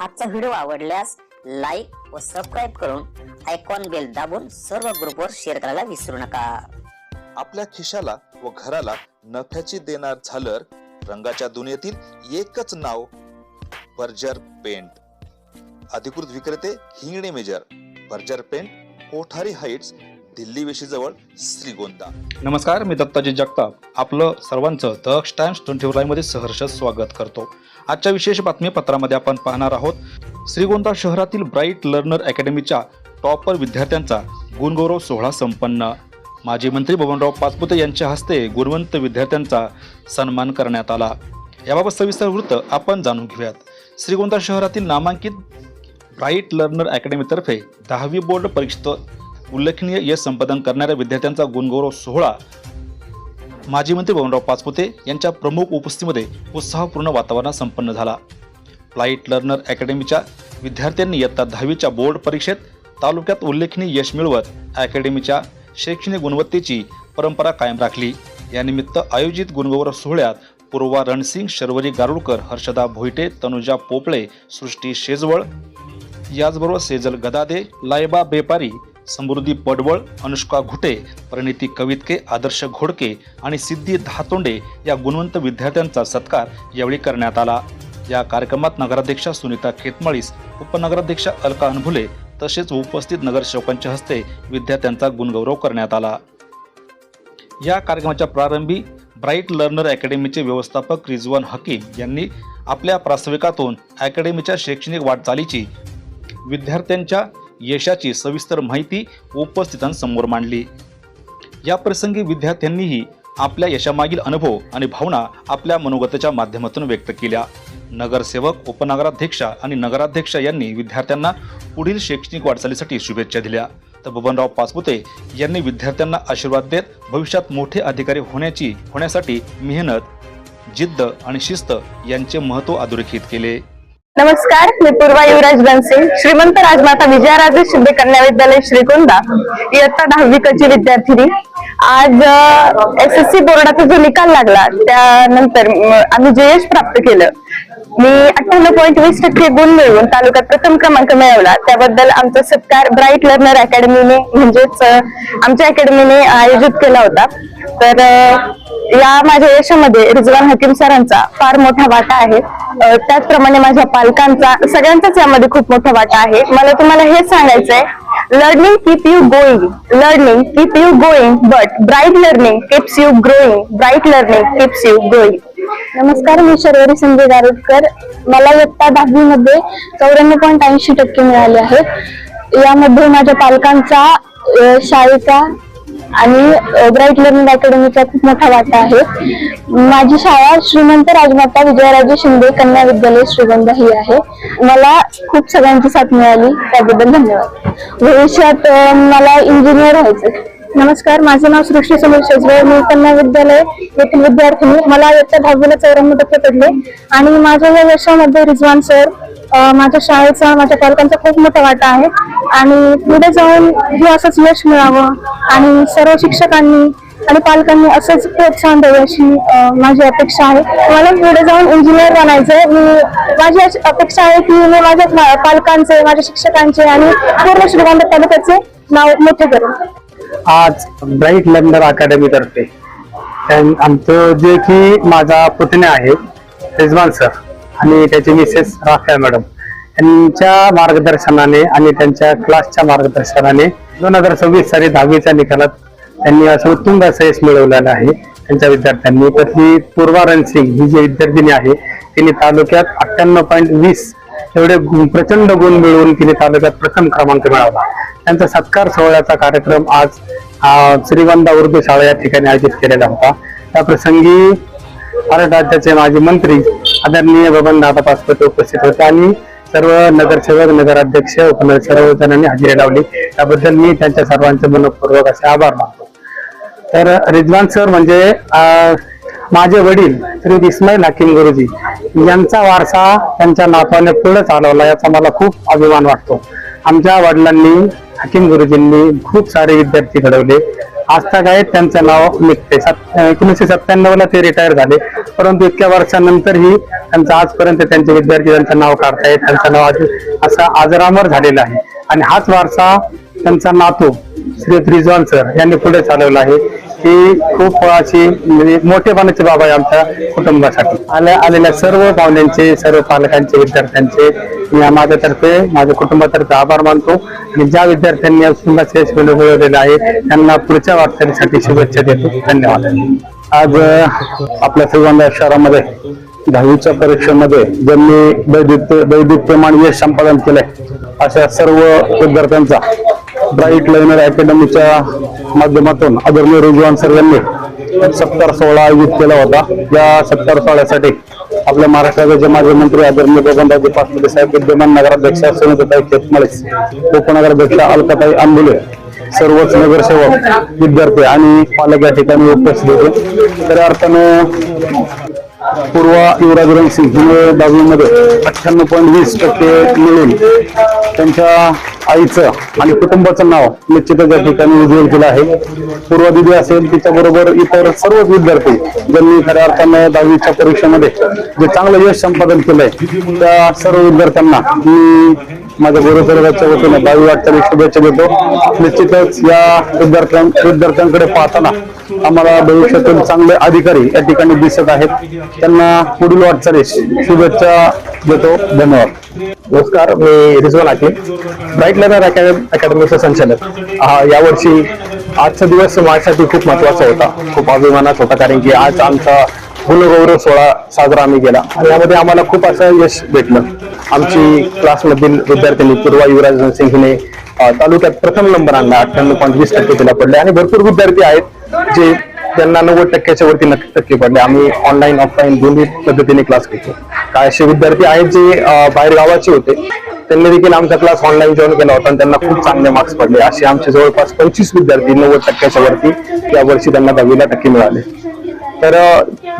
आजचा व्हिडिओ आवडल्यास लाईक व सबस्क्राईब करून आयकॉन बेल दाबून सर्व ग्रुपवर शेअर करायला विसरू नका। आपल्या खिशाला व घराला नफ्याची देणार झालर रंगाच्या दुनियेतील एकच नाव बर्जर पेंट। अधिकृत विक्रेते Hingane major, Berger paint, Kothari heights, Delhi वेशीजवळ, श्रीगोंदा। नमस्कार, मी दत्ताजी जगताप आपलं सर्वांचं द टाइम्स 24 लाईव्ह मध्ये सहर्ष स्वागत करतो। आजच्या विशेष बातमीपत्रामध्ये आपण पाहणार आहोत श्रीगोंदा शहरातील ब्राईट लर्नर अकॅडमीच्या टॉपर विद्यार्थ्यांचा गुणगौरव सोहळा संपन्न। माजी मंत्री बबनराव पाचपुते यांच्या हस्ते गुणवंत विद्यार्थ्यांचा सन्मान करण्यात आला। याबाबत सविस्तर वृत्त आपण जाणून घेऊयात। श्रीगोंदा शहरातील नामांकित ब्राईट लर्नर अकॅडमीतर्फे 10वी बोर्ड परीक्षेत उल्लेखनीय यश संपादन करणाऱ्या विद्यार्थ्यांचा गुणगौरव सोहळा माजी मंत्री बबनराव पाचपुते यांच्या प्रमुख उपस्थितीमध्ये उत्साहपूर्ण वातावरणात संपन्न झाला। ब्राईट लर्नर अकॅडमीच्या विद्यार्थ्यांनी इयत्ता 10वीच्या बोर्ड परीक्षेत तालुक्यात उल्लेखनीय यश मिळवत अकॅडमीच्या शैक्षणिक गुणवत्तेची परंपरा कायम राखली। यानिमित्त आयोजित गुणगौरव सोहळ्यात पूर्वा रणसिंग, शर्वरी गारुडकर, हर्षदा भोईटे, तनुजा पोपळे, सृष्टी शेजवळ, याचबरोबर सेजल गदादे, लायबा बेपारी, समृद्धी पडवळ, अनुष्का घुटे, प्रणिती कवितके, आदर्श घोडके आणि सिद्धी धातोंडे या गुणवंत विद्यार्थ्यांचा सत्कार यावेळी करण्यात आला। या कार्यक्रमात नगराध्यक्षा सुनीता खेतमाळीस, उपनगराध्यक्षा अलका अनभुले तसेच उपस्थित नगरसेवकांच्या हस्ते विद्यार्थ्यांचा गुणगौरव करण्यात आला। या कार्यक्रमाच्या प्रारंभी ब्राईट लर्नर अकॅडमीचे व्यवस्थापक रिजवान हकीम यांनी आपल्या प्रास्ताविकातून अकॅडमीच्या शैक्षणिक वाटचालीची, विद्यार्थ्यांच्या यशाची सविस्तर माहिती उपस्थितांसमोर मांडली। या प्रसंगी विद्यार्थ्यांनीही आपल्या यशामागील अनुभव आणि भावना आपल्या मनोगताच्या माध्यमातून व्यक्त केल्या। नगरसेवक, उपनगराध्यक्षा आणि नगराध्यक्षा यांनी विद्यार्थ्यांना पुढील शैक्षणिक वाटचालीसाठी शुभेच्छा दिल्या। तर बबनराव पाचपुते यांनी विद्यार्थ्यांना आशीर्वाद देत भविष्यात मोठे अधिकारी होण्यासाठी मेहनत, जिद्द आणि शिस्त यांचे महत्त्व अधोरेखित केले। नमस्कार, मी पूर्वा युवराज रणसिंग, श्रीमंत राजमाता विजयाराजे शिंदे कन्या विद्यालय श्रीगोंदा, इयत्ता 10वी ची विद्यार्थिनी। आज SSC बोर्डाचा जो निकाल लागला त्यानंतर आम्ही जे यश प्राप्त केलं, मी 98.20% गुण मिळवून तालुक्यात प्रथम क्रमांक मिळवला। त्याबद्दल आमचा सत्कार ब्राईट लर्नर अकॅडमीने म्हणजेच आमच्या अकॅडमीने आयोजित केला होता। तर या माझ्या यशामध्ये रिजवान हकीम सरांचा फार मोठा वाटा आहे, त्याचप्रमाणे माझ्या पालकांचा, सगळ्यांचाच यामध्ये खूप मोठा वाटा आहे। मला तुम्हाला हे सांगायचंय, learning keep you going but bright learning keeps you growing, bright learning keeps you growing. नमस्कार, मी शर्वरी संजय गारुडकर, मला इयत्ता 10वी मध्ये 94.80% मिळाले आहेत। यामध्ये माझ्या पालकांचा, शाळेचा आणि ब्राईट लर्निंग अकॅडमीचा खूप मोठा वाटा आहे। माझी शाळा श्रीमंत राजमाता विजयाराजे शिंदे कन्या विद्यालय श्रीगोंदा ही आहे। मला खूप सगळ्यांची साथ मिळाली, त्याबद्दल धन्यवाद। भविष्यात मला इंजिनियर व्हायचं। नमस्कार, माझे नाव सृष्टी समीर शेजवळ, मी कन्या विद्यालय येथील विद्यार्थिनी। मला इयत्ता 10वीला 94% पडले आणि माझ्या या यशामध्ये रिजवान सर, माझ्या शाळेचा, माझ्या पालकांचा खूप मोठा वाटा आहे आणि पुढे जाऊन हे असंच यश मिळावं आणि सर्व शिक्षकांनी आणि पालकांनी असंच प्रोत्साहन द्यावे अशी माझी अपेक्षा आहे। मला पुढे जाऊन इंजिनियर बनायचंय। माझी अपेक्षा आहे की मी माझ्या पालकांचे, माझ्या शिक्षकांचे आणि पूर्ण श्रीगोंदा तालुक्याचे नाव मोठे करेन। आज ब्राईट लर्नर अकॅडमी तर्फे आमचं जे की माझा पुतण्या आहे रिजवान सर आणि त्याची मिसेस राफिया मॅडम यांच्या मार्गदर्शनाने आणि त्यांच्या क्लासच्या मार्गदर्शनाने 2026 साली 10वीच्या निकालात त्यांनी असं उत्तुंग असं यश मिळवलेलं आहे त्यांच्या विद्यार्थ्यांनी। तर ही पूर्वा रणसिंग ही जी विद्यार्थिनी आहे, तिने तालुक्यात 98.20 एवढे प्रचंड गुण मिळवून तिने तालुक्यात प्रथम क्रमांक मिळवला। त्यांचा सत्कार सोहळ्याचा कार्यक्रम आज श्रीगोंदा उर्दू शाळा या ठिकाणी आयोजित केलेला होता। त्या प्रसंगी भारत राज्याचे माजी मंत्री आदरणीय बबनदादा पाचपुते उपस्थित होते आणि सर्व नगरसेवक, नगराध्यक्ष, सर्व जणांनी हजेरी लावली। त्याबद्दल मी त्यांच्या सर्वांचे मनपूर्वक असे आभार मानतो। तर रिजवान सर म्हणजे माझे वडील श्री इस्माईल हकीम गुरुजी यांचा वारसा त्यांच्या नातवाने पुढे चालवला, याचा मला खूप अभिमान वाटतो। आमच्या वडिलांनी, हकीम गुरुजींनी खूप सारे विद्यार्थी घडवले आजताक आहेत त्यांचं नाव निघते 1997 ते रिटायर झाले, परंतु इतक्या वर्षानंतरही त्यांचं आजपर्यंत त्यांचे विद्यार्थी त्यांचं नाव काढतायत, त्यांचं नाव असा अजरामर झालेलं आहे. आणि हाच वारसा त्यांचा नातू श्री रिजवान सर यांनी पुढे चालवला आहे. ही खूप अशी म्हणजे मोठेपणाची बाब आहे आमच्या कुटुंबासाठी. आलेल्या सर्व पाहुण्यांचे, सर्व पालकांचे, विद्यार्थ्यांचे मी माझ्यातर्फे, माझ्या कुटुंबातर्फे आभार मानतो. आणि ज्या विद्यार्थ्यांनी यश मिळवलेलं आहे त्यांना पुढच्या वाटचालीसाठी शुभेच्छा देतो. धन्यवाद. आज आपल्या श्रीगोंदा शहरामध्ये 10वीच्या परीक्षेमध्ये ज्यांनी दैदिप्यमान यश संपादन केलंय अशा सर्व विद्यार्थ्यांचा ब्राईट लर्नर अकॅडमीच्या माध्यमातून आदरणीय रिजवान सर यांनी सत्कार सोहळा आयोजित केला होता. या सत्कार सोहळ्यासाठी आपल्या महाराष्ट्राचे माजी मंत्री आदरणीय बबनरावजी पाचपुते साहेब, विद्यमान नगराध्यक्ष सुनीताताई खेतमाळे, उपनगराध्यक्ष अलकाताई आंबुले, सर्वच नगरसेवक, विद्यार्थी आणि पालक या ठिकाणी उपस्थित होते. तर अर्थानं पूर्वा युवराज रणसिंग हिने 10वीमध्ये 98.20% मिळून त्यांच्या आईचं आणि कुटुंबाचं नाव निश्चितच या ठिकाणी उज्ज्वल केलं आहे. पूर्वा दिदी असेल, तिच्याबरोबर इतर सर्वच विद्यार्थी ज्यांनी खऱ्या अर्थानं 10वीच्या परीक्षेमध्ये जे चांगलं यश संपादन केलंय त्या सर्व विद्यार्थ्यांना मी माझ्या गुरुचरणाच्या वतीने 10वी वाटचाली शुभेच्छा देतो. निश्चितच या विद्यार्थ्यांकडे पाहताना आम्हाला भविष्यातील चांगले अधिकारी या ठिकाणी दिसत आहेत. त्यांना पुढील वाटचालीस शुभेच्छा देतो. धन्यवाद. नमस्कार, मी रिजवान आके, ब्राईट लर्नर अकॅडमीचा संचालक. यावर्षी आजचा दिवस माझ्यासाठी खूप महत्वाचा होता, खूप अभिमानाचा होता, कारण की आज आमचा गुणगौरव सोहळा साजरा आम्ही केला आणि यामध्ये आम्हाला खूप असं यश भेटलं. आमची क्लासमधील विद्यार्थ्यांनी पूर्वा युवराज रणसिंग हिने तालुक्यात प्रथम नंबर आणला, 98.20% तिला पडले. आणि भरपूर विद्यार्थी आहेत जे त्यांना 90%च्या वरती टक्के पडले. आम्ही ऑनलाईन ऑफलाईन दोन्ही पद्धतीने क्लास घेतो. काय असे विद्यार्थी आहेत जे बाहेर गावाचे होते, त्यांनी देखील आमचा क्लास ऑनलाईन जॉईन केला होता आणि त्यांना खूप चांगले मार्क्स पडले. असे आमचे जवळपास 25 विद्यार्थी 90%च्या वरती या वर्षी त्यांना 10वीला टक्के मिळाले. तर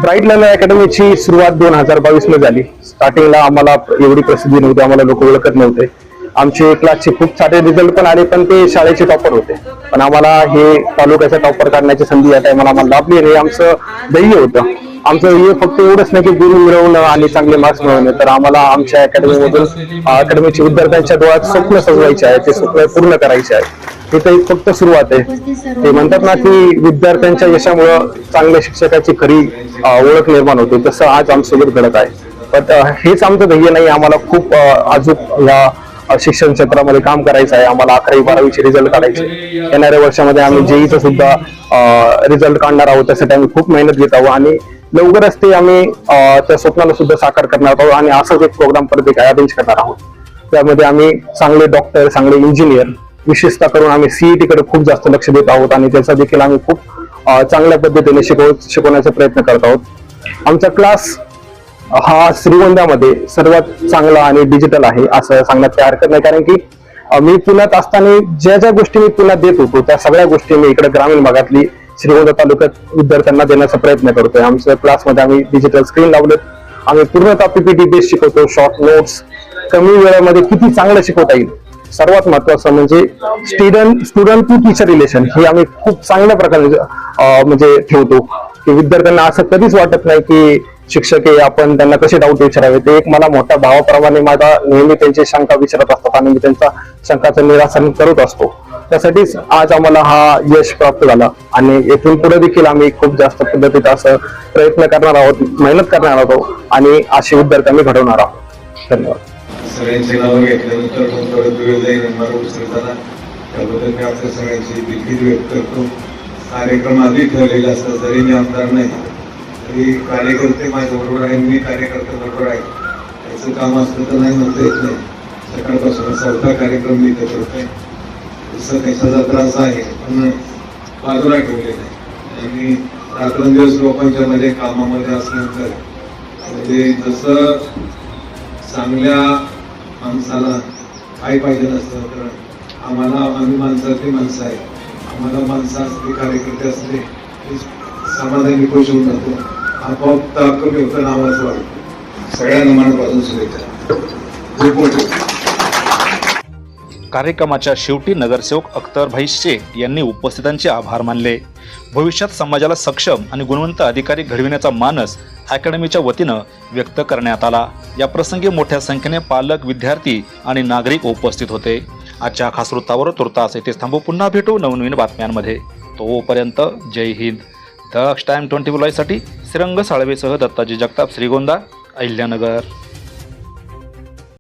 ब्राईट लर्नर अकॅडमीची सुरुवात 2022 ला झाली. स्टार्टिंगला आम्हाला एवढी प्रसिद्धी नव्हती, आम्हाला लोक ओळखत नव्हते. आमचे क्लासचे खूप सारे रिझल्ट पण आले, पण ते शाळेचे टॉपर होते. पण आम्हाला हे तालुक्याचा टॉपर काढण्याची संधी या टायमाला आम्हाला लाभली. हे आमचं ध्येय होतं. आमचं हे फक्त एवढंच नाही की गुरु मिळवणं आणि चांगले मार्क्स मिळवणे, तर आम्हाला आमच्या अकॅडमीच्या विद्यार्थ्यांच्या डोळ्यात स्वप्न सजवायचे आहे, ते स्वप्न पूर्ण करायचे आहे. तिथे एक फक्त सुरुवात आहे. ते म्हणतात ना की विद्यार्थ्यांच्या यशामुळं चांगल्या शिक्षकाची खरी ओळख निर्माण होते, तसं आज आमच्यासोबत घडत आहे. पण हेच आमचं ध्येय नाही, आम्हाला खूप अजून या शिक्षण क्षेत्रामध्ये काम करायचं आहे. आम्हाला 11वी 12वीचे रिझल्ट काढायचे. येणाऱ्या वर्षामध्ये आम्ही जेईचा सुद्धा रिझल्ट काढणार आहोत. त्यासाठी आम्ही खूप मेहनत घेत आहोत आणि लवकरच ते आम्ही त्या स्वप्नाला सुद्धा साकार करणार आहोत आणि असाच एक प्रोग्राम परत एक अरेंज करणार आहोत. त्यामध्ये आम्ही चांगले डॉक्टर, चांगले इंजिनियर, विशेषतः करून आम्ही सीईटी कडे खूप जास्त लक्ष देत आहोत आणि त्याचा देखील आम्ही खूप चांगल्या पद्धतीने शिकवण्याचा प्रयत्न करत आहोत. आमचा क्लास हा श्रीगोंद्यामध्ये सर्वात चांगला आणि डिजिटल आहे असं सांगण्यात काही हरकत नाही, कारण की मी पुण्यात असताना ज्या गोष्टी मी पुण्यात देत होतो त्या सगळ्या गोष्टी मी इकडे ग्रामीण भागातली श्रीगोंदा तालुक्यात विद्यार्थ्यांना देण्याचा प्रयत्न करतोय. आमच्या क्लासमध्ये आम्ही डिजिटल स्क्रीन लावलेत. आम्ही पूर्णतः पीपीटी बेस शिकवतो, शॉर्ट नोट्स, कमी वेळामध्ये किती चांगलं शिकवता येईल. सर्वात महत्वाचं म्हणजे स्टुडंट टू टीचर रिलेशन हे आम्ही खूप चांगल्या प्रकारे म्हणजे ठेवतो की विद्यार्थ्यांना असं कधीच वाटत नाही की शिक्षक हे आपण त्यांना कसे डाऊट विचारावे. ते एक मला मोठ्या भावाप्रमाणे माझा नेहमी त्यांची शंका विचारत असतात आणि मी त्यांचा शंकाचं निरासन करत असतो. त्यासाठीच आज आम्हाला हा यश प्राप्त झाला आणि येथून पुढे देखील आम्ही खूप जास्त पद्धतीत असं प्रयत्न करणार आहोत, मेहनत करणार आहोत आणि असे विद्यार्थी आम्ही घडवणार आहोत. धन्यवाद. सगळ्यांची नावं घेतल्यानंतर पण परत वेळ जाईल मला उचलताना, त्याबद्दल मी आपल्या सगळ्यांची दिलगिरी व्यक्त करतो. कार्यक्रम आधी ठरलेले असतात, जरी मी आमदार नाही तरी कार्यकर्ते माझ्याबरोबर आहे, मी कार्यकर्ते बरोबर आहे. त्याचं काम असलं तर नाही म्हणता येत नाही. सकाळपासून 4था कार्यक्रम मी इथे करतोय. तसं कशाचा त्रास आहे पण बाजूला ठेवलेला आहे आणि रात्रंदिवस लोकांच्या मध्ये कामामध्ये असल्यानंतर म्हणजे जसं चांगल्या माणसाला काय पाहिजे नसतं तर आम्ही माणसातली माणसं आहे. आम्हाला माणसं असले, कार्यकर्ते असले की समाधानी खुश होऊन जातो. आपोआप ताकद होतं, नावाचं वाटतं. सगळ्यांना मनापासून शुभेच्छा. कार्यक्रमाच्या शेवटी नगरसेवक अख्तरभाई शेख यांनी उपस्थितांचे आभार मानले. भविष्यात समाजाला सक्षम आणि गुणवंत अधिकारी घडविण्याचा मानस अकॅडमीच्या वतीनं व्यक्त करण्यात आला. या प्रसंगी मोठ्या संख्येने पालक, विद्यार्थी आणि नागरिक उपस्थित होते. आजच्या खास वृत्तावर तुर्तास येथेच थांबू. पुन्हा भेटू नवनवीन बातम्यांमध्ये. तोपर्यंत जय हिंद. दक्ष टाइम 24 लाईव्हसाठी श्रीरंग साळवेसह दत्ताजी जगताप, श्रीगोंदा, अहिल्यानगर.